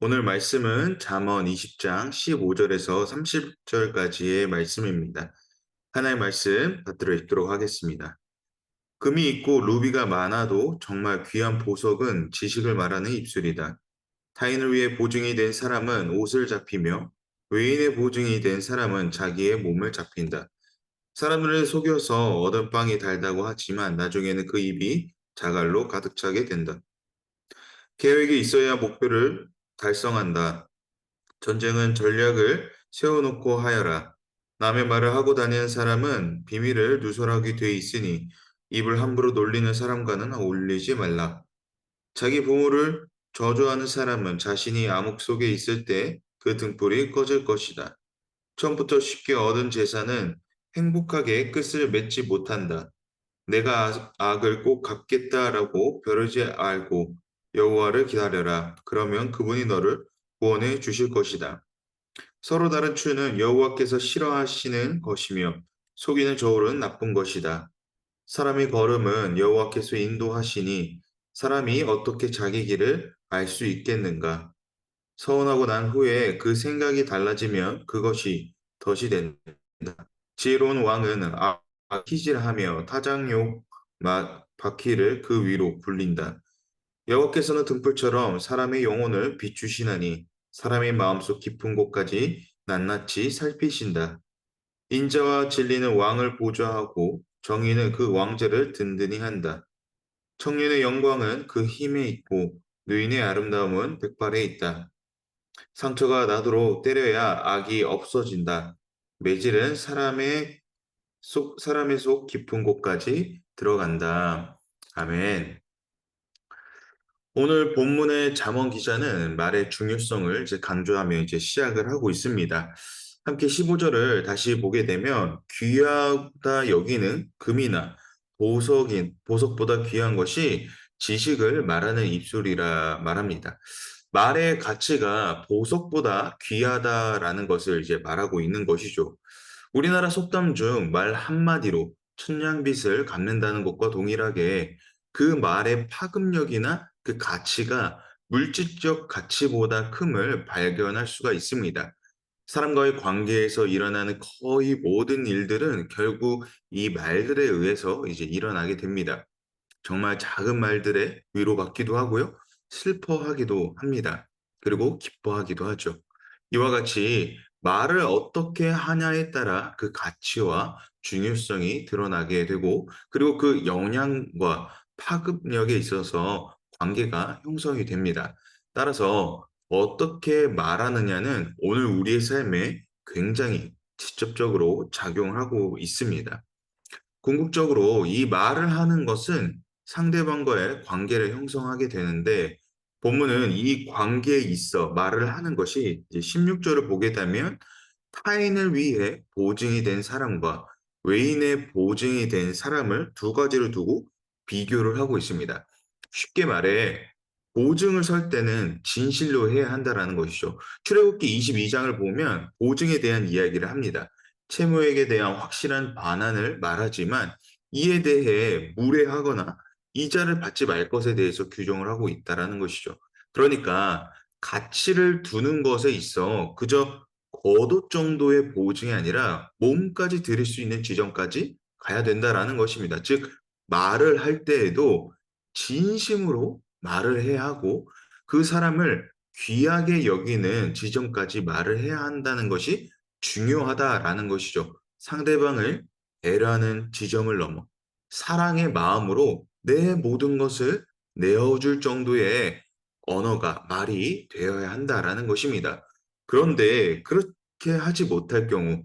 오늘 말씀은 잠언 20장 15절에서 30절까지의 말씀입니다. 하나의 말씀 받들어 읽도록 하겠습니다. 금이 있고 루비가 많아도 정말 귀한 보석은 지식을 말하는 입술이다. 타인을 위해 보증이 된 사람은 옷을 잡히며 외인의 보증이 된 사람은 자기의 몸을 잡힌다. 사람들을 속여서 얻은 빵이 달다고 하지만 나중에는 그 입이 자갈로 가득 차게 된다. 계획이 있어야 목표를 달성한다. 전쟁은 전략을 세워놓고 하여라. 남의 말을 하고 다니는 사람은 비밀을 누설하게 돼 있으니 입을 함부로 놀리는 사람과는 어울리지 말라. 자기 부모를 저주하는 사람은 자신이 암흑 속에 있을 때 그 등불이 꺼질 것이다. 처음부터 쉽게 얻은 재산은 행복하게 끝을 맺지 못한다. 내가 악을 꼭 갚겠다라고 벼르지 알고 여호와를 기다려라. 그러면 그분이 너를 구원해 주실 것이다. 서로 다른 추는 여호와께서 싫어하시는 것이며 속이는 저울은 나쁜 것이다. 사람의 걸음은 여호와께서 인도하시니 사람이 어떻게 자기 길을 알 수 있겠는가? 서운하고 난 후에 그 생각이 달라지면 그것이 덫이 된다. 지혜로운 왕은 악기질하며 타작욕 바퀴를 그 위로 굴린다. 여호와께서는 등불처럼 사람의 영혼을 비추시나니 사람의 마음속 깊은 곳까지 낱낱이 살피신다. 인자와 진리는 왕을 보좌하고 정의는 그 왕제를 든든히 한다. 청년의 영광은 그 힘에 있고 누인의 아름다움은 백발에 있다. 상처가 나도록 때려야 악이 없어진다. 매질은 사람의 속 깊은 곳까지 들어간다. 아멘. 오늘 본문의 잠언 기자는 말의 중요성을 강조하며 시작을 하고 있습니다. 함께 15절을 다시 보게 되면 귀하다 여기는 금이나 보석보다 귀한 것이 지식을 말하는 입술이라 말합니다. 말의 가치가 보석보다 귀하다라는 것을 말하고 있는 것이죠. 우리나라 속담 중 말 한마디로 천냥빚을 갚는다는 것과 동일하게 그 말의 파급력이나 그 가치가 물질적 가치보다 큼을 발견할 수가 있습니다. 사람과의 관계에서 일어나는 거의 모든 일들은 결국 이 말들에 의해서 일어나게 됩니다. 정말 작은 말들에 위로받기도 하고요. 슬퍼하기도 합니다. 그리고 기뻐하기도 하죠. 이와 같이 말을 어떻게 하냐에 따라 그 가치와 중요성이 드러나게 되고, 그리고 그 영향과 파급력에 있어서 관계가 형성이 됩니다. 따라서 어떻게 말하느냐는 오늘 우리의 삶에 굉장히 직접적으로 작용하고 있습니다. 궁극적으로 이 말을 하는 것은 상대방과의 관계를 형성하게 되는데, 본문은 이 관계에 있어 말을 하는 것이 16절을 보게 되면 타인을 위해 보증이 된 사람과 외인의 보증이 된 사람을 두 가지로 두고 비교를 하고 있습니다. 쉽게 말해 보증을 설 때는 진실로 해야 한다라는 것이죠. 출애굽기 22장을 보면 보증에 대한 이야기를 합니다. 채무액에 대한 확실한 반환을 말하지만 이에 대해 무례하거나 이자를 받지 말 것에 대해서 규정을 하고 있다라는 것이죠. 그러니까 가치를 두는 것에 있어 그저 거돛 정도의 보증이 아니라 몸까지 들일 수 있는 지점까지 가야 된다라는 것입니다. 즉, 말을 할 때에도 진심으로 말을 해야 하고 그 사람을 귀하게 여기는 지점까지 말을 해야 한다는 것이 중요하다라는 것이죠. 상대방을 배려하는 지점을 넘어 사랑의 마음으로 내 모든 것을 내어줄 정도의 언어가, 말이 되어야 한다라는 것입니다. 그런데 그렇게 하지 못할 경우,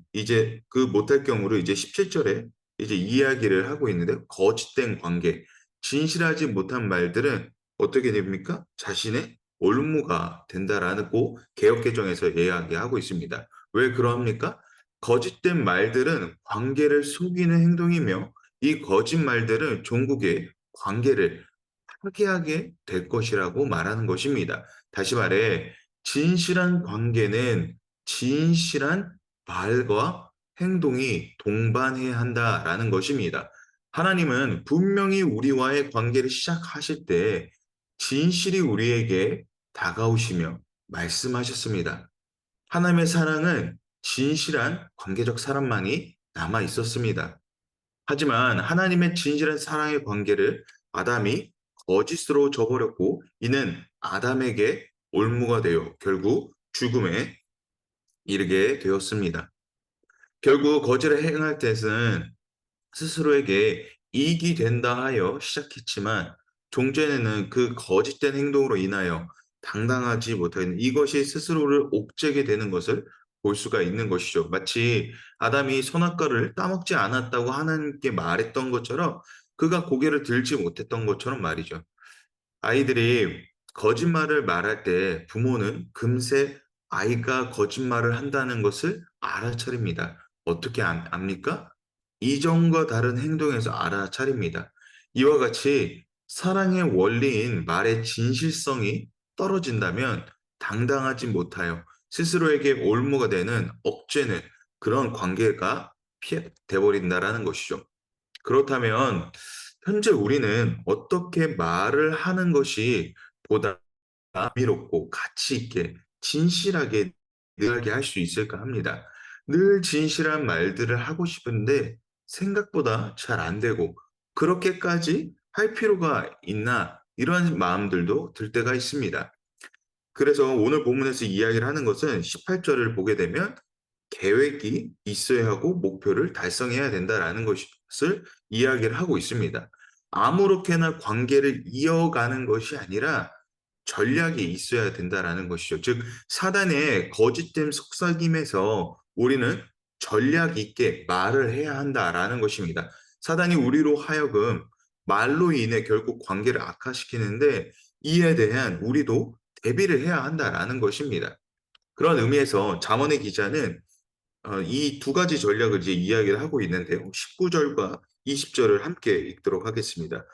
그 못할 경우를 17절에 이야기를 하고 있는데, 거짓된 관계, 진실하지 못한 말들은 어떻게 됩니까? 자신의 올무가 된다라고 개역개정에서 이야기하고 있습니다. 왜 그러합니까? 거짓된 말들은 관계를 속이는 행동이며 이 거짓말들은 종국의 관계를 파괴하게 될 것이라고 말하는 것입니다. 다시 말해, 진실한 관계는 진실한 말과 행동이 동반해야 한다라는 것입니다. 하나님은 분명히 우리와의 관계를 시작하실 때 진실이 우리에게 다가오시며 말씀하셨습니다. 하나님의 사랑은 진실한 관계적 사랑만이 남아 있었습니다. 하지만 하나님의 진실한 사랑의 관계를 아담이 거짓으로 저버렸고 이는 아담에게 올무가 되어 결국 죽음에 이르게 되었습니다. 결국 거짓을 행할 때는 스스로에게 이익이 된다 하여 시작했지만 종전에는 그 거짓된 행동으로 인하여 당당하지 못하는 이것이 스스로를 옥죄게 되는 것을 볼 수가 있는 것이죠. 마치 아담이 선악과를 따먹지 않았다고 하나님께 말했던 것처럼 그가 고개를 들지 못했던 것처럼 말이죠. 아이들이 거짓말을 말할 때 부모는 금세 아이가 거짓말을 한다는 것을 알아차립니다. 어떻게 압니까? 이전과 다른 행동에서 알아차립니다. 이와 같이 사랑의 원리인 말의 진실성이 떨어진다면 당당하지 못하여 스스로에게 올무가 되는 억제는 그런 관계가 돼버린다라는 것이죠. 그렇다면 현재 우리는 어떻게 말을 하는 것이 보다 감미롭고 가치 있게 진실하게 느하게 할 수 있을까 합니다. 늘 진실한 말들을 하고 싶은데 생각보다 잘 안 되고 그렇게까지 할 필요가 있나 이런 마음들도 들 때가 있습니다. 그래서 오늘 본문에서 이야기를 하는 것은 18절을 보게 되면 계획이 있어야 하고 목표를 달성해야 된다라는 것을 이야기를 하고 있습니다. 아무렇게나 관계를 이어가는 것이 아니라 전략이 있어야 된다라는 것이죠. 즉, 사단의 거짓된 속삭임에서 우리는 전략 있게 말을 해야 한다라는 것입니다. 사단이 우리로 하여금 말로 인해 결국 관계를 악화시키는데 이에 대한 우리도 대비를 해야 한다라는 것입니다. 그런 의미에서 잠언의 기자는 이 두 가지 전략을 이제 이야기를 하고 있는데요. 19절과 20절을 함께 읽도록 하겠습니다.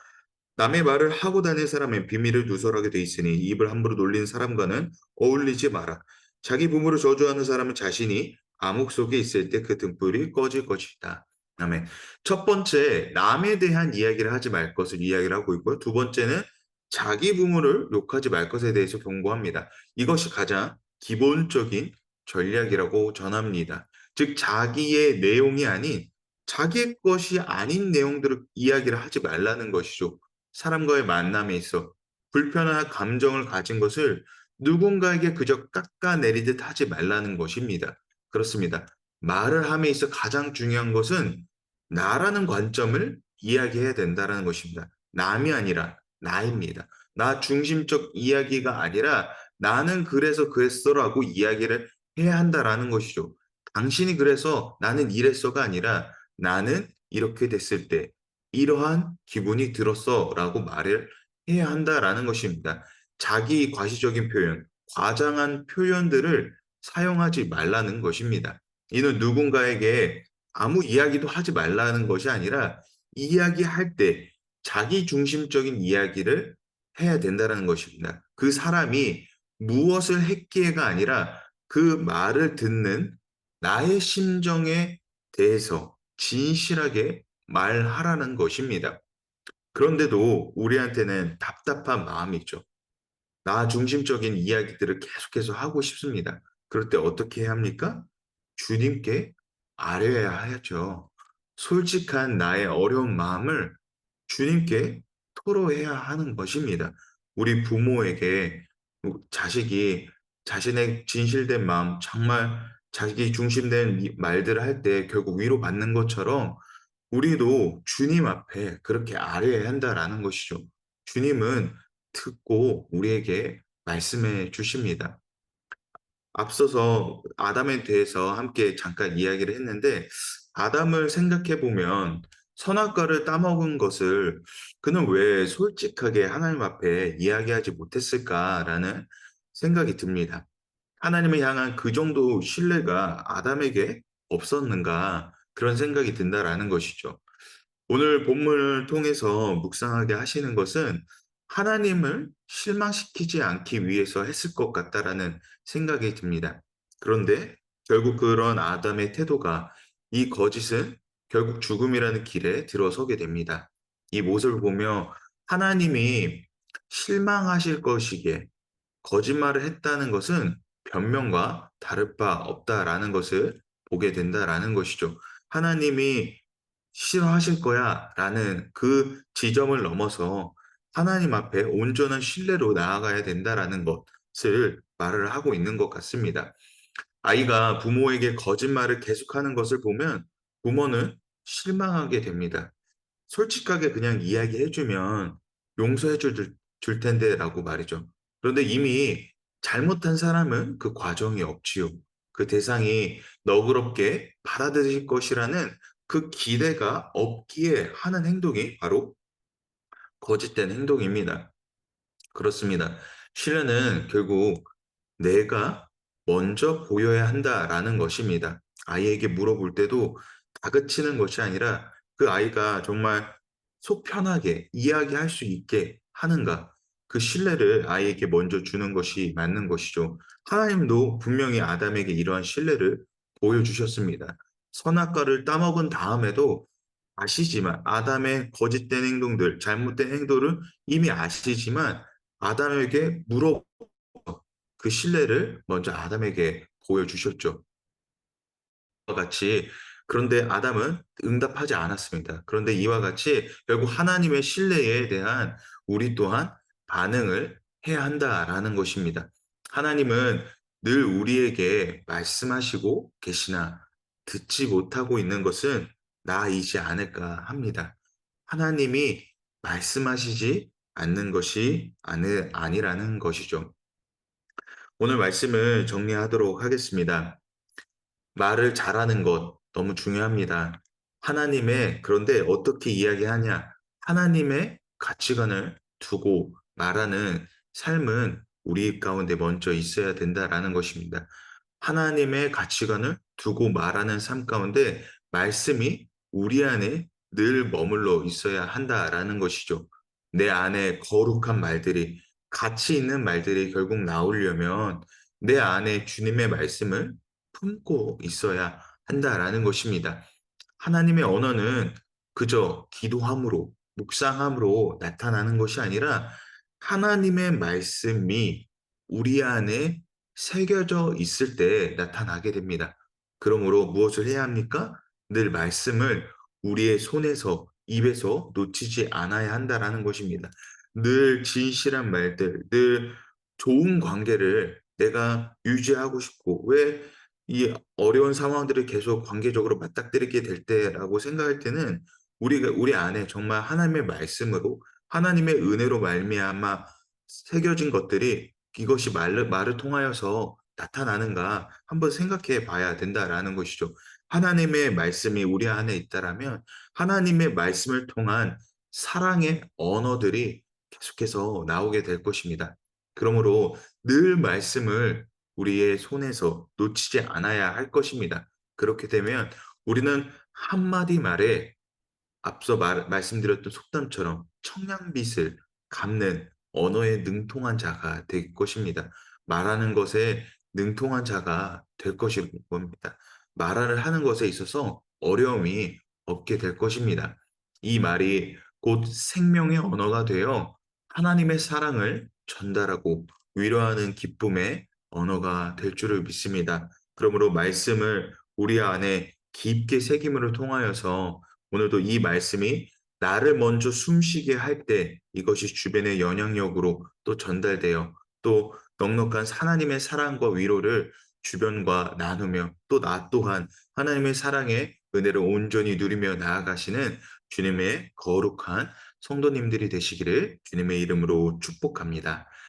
남의 말을 하고 다닐 사람은 비밀을 누설하게 돼 있으니 입을 함부로 놀리는 사람과는 어울리지 마라. 자기 부모를 저주하는 사람은 자신이 암흑 속에 있을 때 그 등불이 꺼질 것이다. 다음에 첫 번째 남에 대한 이야기를 하지 말 것을 이야기를 하고 있고요. 두 번째는 자기 부모를 욕하지 말 것에 대해서 경고합니다. 이것이 가장 기본적인 전략이라고 전합니다. 즉 자기의 내용이 아닌 자기의 것이 아닌 내용들을 이야기를 하지 말라는 것이죠. 사람과의 만남에 있어 불편한 감정을 가진 것을 누군가에게 그저 깎아내리듯 하지 말라는 것입니다. 그렇습니다. 말을 함에 있어 가장 중요한 것은 나라는 관점을 이야기해야 된다는 것입니다. 남이 아니라 나입니다. 나 중심적 이야기가 아니라 나는 그래서 그랬어라고 이야기를 해야 한다라는 것이죠. 당신이 그래서 나는 이랬어가 아니라 나는 이렇게 됐을 때 이러한 기분이 들었어라고 말을 해야 한다라는 것입니다. 자기 과시적인 표현, 과장한 표현들을 사용하지 말라는 것입니다. 이는 누군가에게 아무 이야기도 하지 말라는 것이 아니라 이야기할 때 자기 중심적인 이야기를 해야 된다는 것입니다. 그 사람이 무엇을 했기에가 아니라 그 말을 듣는 나의 심정에 대해서 진실하게 말하라는 것입니다. 그런데도 우리한테는 답답한 마음이 있죠. 나 중심적인 이야기들을 계속해서 하고 싶습니다. 그럴 때 어떻게 해야 합니까? 주님께 아뢰야 하죠. 솔직한 나의 어려운 마음을 주님께 토로해야 하는 것입니다. 우리 부모에게 자식이 자신의 진실된 마음, 정말 자기 중심된 말들을 할 때 결국 위로받는 것처럼 우리도 주님 앞에 그렇게 아뢰야 한다라는 것이죠. 주님은 듣고 우리에게 말씀해 주십니다. 앞서서 아담에 대해서 함께 잠깐 이야기를 했는데 아담을 생각해 보면 선악과를 따먹은 것을 그는 왜 솔직하게 하나님 앞에 이야기하지 못했을까라는 생각이 듭니다. 하나님을 향한 그 정도 신뢰가 아담에게 없었는가 그런 생각이 든다라는 것이죠. 오늘 본문을 통해서 묵상하게 하시는 것은 하나님을 실망시키지 않기 위해서 했을 것 같다라는 생각이 듭니다. 그런데 결국 그런 아담의 태도가 이 거짓은 결국 죽음이라는 길에 들어서게 됩니다. 이 모습을 보며 하나님이 실망하실 것이기에 거짓말을 했다는 것은 변명과 다를 바 없다라는 것을 보게 된다라는 것이죠. 하나님이 싫어하실 거야라는 그 지점을 넘어서 하나님 앞에 온전한 신뢰로 나아가야 된다라는 것을 말을 하고 있는 것 같습니다. 아이가 부모에게 거짓말을 계속하는 것을 보면 부모는 실망하게 됩니다. 솔직하게 그냥 이야기해 주면 용서해 줄 텐데라고 말이죠. 그런데 이미 잘못한 사람은 그 과정이 없지요. 그 대상이 너그럽게 받아들일 것이라는 그 기대가 없기에 하는 행동이 바로 거짓된 행동입니다. 그렇습니다. 신뢰는 결국 내가 먼저 보여야 한다라는 것입니다. 아이에게 물어볼 때도 다그치는 것이 아니라 그 아이가 정말 속 편하게 이야기할 수 있게 하는가. 그 신뢰를 아이에게 먼저 주는 것이 맞는 것이죠. 하나님도 분명히 아담에게 이러한 신뢰를 보여주셨습니다. 선악과를 따먹은 다음에도 아시지만 아담의 거짓된 행동들, 잘못된 행동을 이미 아시지만 아담에게 물어 그 신뢰를 먼저 아담에게 보여주셨죠. 이와 같이 그런데 아담은 응답하지 않았습니다. 그런데 이와 같이 결국 하나님의 신뢰에 대한 우리 또한 반응을 해야 한다라는 것입니다. 하나님은 늘 우리에게 말씀하시고 계시나 듣지 못하고 있는 것은 나이지 않을까 합니다. 하나님이 말씀하시지 않는 것이 아니라는 것이죠. 오늘 말씀을 정리하도록 하겠습니다. 말을 잘하는 것 너무 중요합니다. 그런데 어떻게 이야기하냐? 하나님의 가치관을 두고 말하는 삶은 우리 가운데 먼저 있어야 된다라는 것입니다. 하나님의 가치관을 두고 말하는 삶 가운데 말씀이 우리 안에 늘 머물러 있어야 한다라는 것이죠. 내 안에 거룩한 말들이, 가치 있는 말들이 결국 나오려면 내 안에 주님의 말씀을 품고 있어야 한다라는 것입니다. 하나님의 언어는 그저 기도함으로, 묵상함으로 나타나는 것이 아니라 하나님의 말씀이 우리 안에 새겨져 있을 때 나타나게 됩니다. 그러므로 무엇을 해야 합니까? 늘 말씀을 우리의 손에서, 입에서 놓치지 않아야 한다라는 것입니다. 늘 진실한 말들, 늘 좋은 관계를 내가 유지하고 싶고, 왜 이 어려운 상황들을 계속 관계적으로 맞닥뜨리게 될 때라고 생각할 때는 우리 안에 정말 하나님의 말씀으로 하나님의 은혜로 말미암아 새겨진 것들이 이것이 말을 통하여서 나타나는가 한번 생각해 봐야 된다라는 것이죠. 하나님의 말씀이 우리 안에 있다라면 하나님의 말씀을 통한 사랑의 언어들이 계속해서 나오게 될 것입니다. 그러므로 늘 말씀을 우리의 손에서 놓치지 않아야 할 것입니다. 그렇게 되면 우리는 한마디 말에 앞서 말씀드렸던 속담처럼 청량빛을 갚는 언어에 능통한 자가 될 것입니다. 말하는 것에 능통한 자가 될 것일 겁니다. 말을 하는 것에 있어서 어려움이 없게 될 것입니다. 이 말이 곧 생명의 언어가 되어 하나님의 사랑을 전달하고 위로하는 기쁨의 언어가 될 줄을 믿습니다. 그러므로 말씀을 우리 안에 깊게 새김으로 통하여서 오늘도 이 말씀이 나를 먼저 숨쉬게 할 때 이것이 주변의 영향력으로 또 전달되어 또 넉넉한 하나님의 사랑과 위로를 주변과 나누며 또 나 또한 하나님의 사랑의 은혜를 온전히 누리며 나아가시는 주님의 거룩한 성도님들이 되시기를 주님의 이름으로 축복합니다.